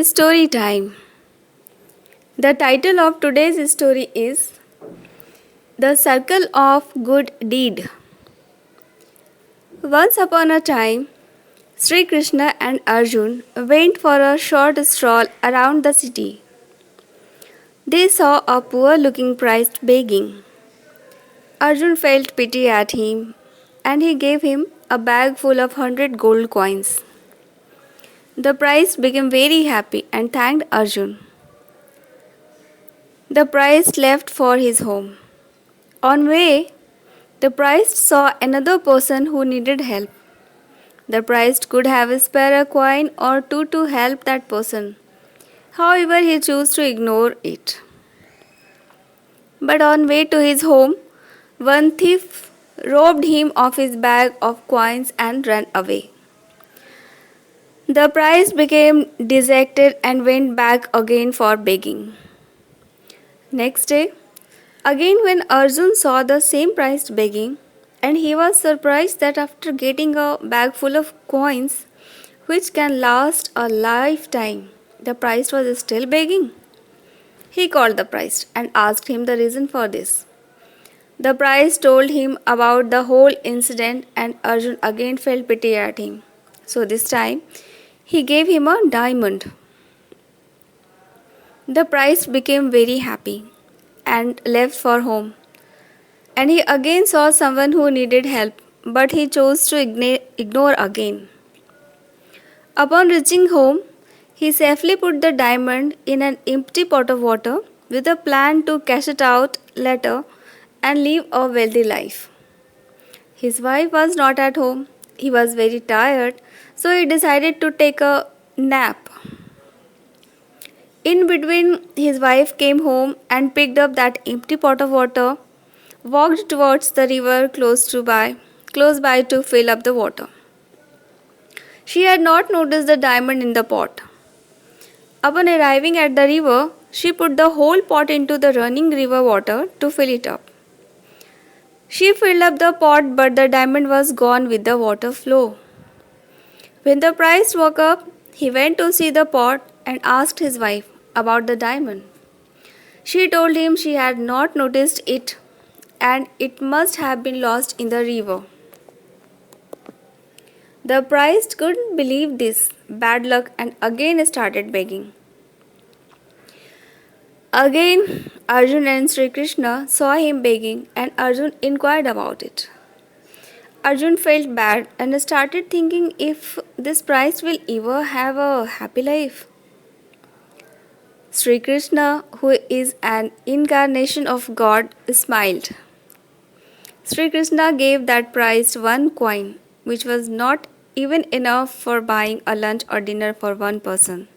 Story time. The title of today's story is The Circle of Good Deed. Once upon a time, Sri Krishna and Arjun went for a short stroll around the city. They saw a poor looking priest begging. Arjun felt pity at him and he gave him a bag full of 100 gold coins. The priest became very happy and thanked Arjun. The priest left for his home. On way, the priest saw another person who needed help. The priest could have spared a coin or two to help that person. However, he chose to ignore it. But on way to his home, one thief robbed him of his bag of coins and ran away. The priest became dejected and went back again for begging. Next day, again when Arjun saw the same priest begging, and he was surprised that after getting a bag full of coins, which can last a lifetime, the priest was still begging. He called the priest and asked him the reason for this. The priest told him about the whole incident and Arjun again felt pity at him. So this time, he gave him a diamond. The priest became very happy and left for home. And he again saw someone who needed help, but he chose to ignore again. Upon reaching home, he safely put the diamond in an empty pot of water with a plan to cash it out later and live a wealthy life. His wife was not at home. He was very tired, so he decided to take a nap. In between, his wife came home and picked up that empty pot of water, walked towards the river close by to fill up the water. She had not noticed the diamond in the pot. Upon arriving at the river, she put the whole pot into the running river water to fill it up. She filled up the pot, but the diamond was gone with the water flow. When the priest woke up, he went to see the pot and asked his wife about the diamond. She told him she had not noticed it and it must have been lost in the river. The priest couldn't believe this bad luck and again started begging. Again, Arjun and Sri Krishna saw him begging and Arjun inquired about it. Arjun felt bad and started thinking if this priest will ever have a happy life. Sri Krishna, who is an incarnation of God, smiled. Sri Krishna gave that priest one coin, which was not even enough for buying a lunch or dinner for one person.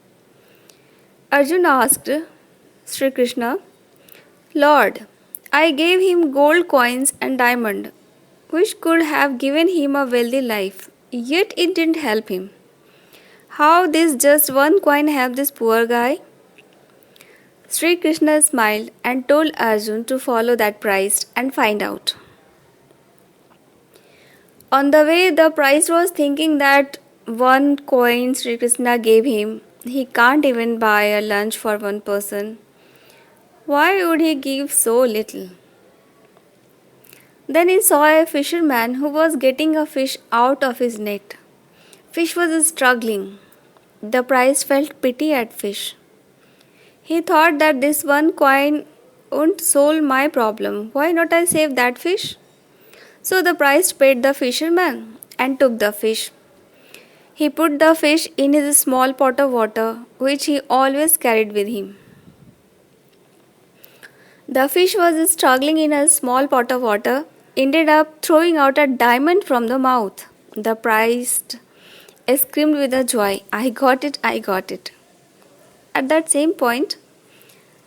Arjun asked Sri Krishna, Lord, I gave him gold coins and diamond, which could have given him a wealthy life, yet it didn't help him. How this just one coin help this poor guy? Sri Krishna smiled and told Arjun to follow that priest and find out. On the way, the priest was thinking that one coin Sri Krishna gave him, he can't even buy a lunch for one person. Why would he give so little? Then he saw a fisherman who was getting a fish out of his net. Fish was struggling. The priest felt pity at fish. He thought that this one coin won't solve my problem. Why not I save that fish? So the priest paid the fisherman and took the fish. He put the fish in his small pot of water, which he always carried with him. The fish was struggling in a small pot of water, ended up throwing out a diamond from the mouth. The priest screamed with a joy, I got it, I got it. At that same point,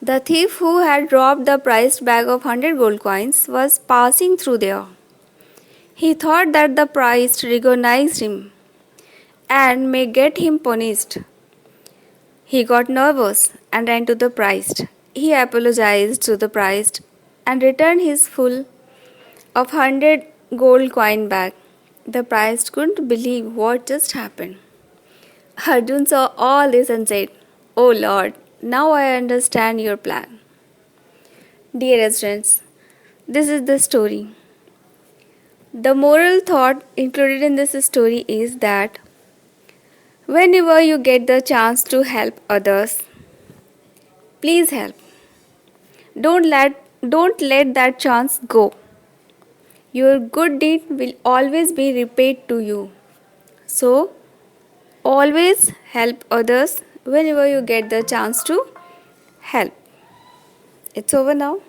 the thief who had robbed the priest's bag of 100 gold coins was passing through there. He thought that the priest recognized him and may get him punished. He got nervous and ran to the priest. He apologized to the priest and returned his full of 100 gold coin back. The priest couldn't believe what just happened. Arjun saw all this and said, Oh Lord, now I understand your plan. Dear residents, this is the story. The moral thought included in this story is that whenever you get the chance to help others, please help. Don't let that chance go. Your good deed will always be repaid to you. So, always help others whenever you get the chance to help. It's over now.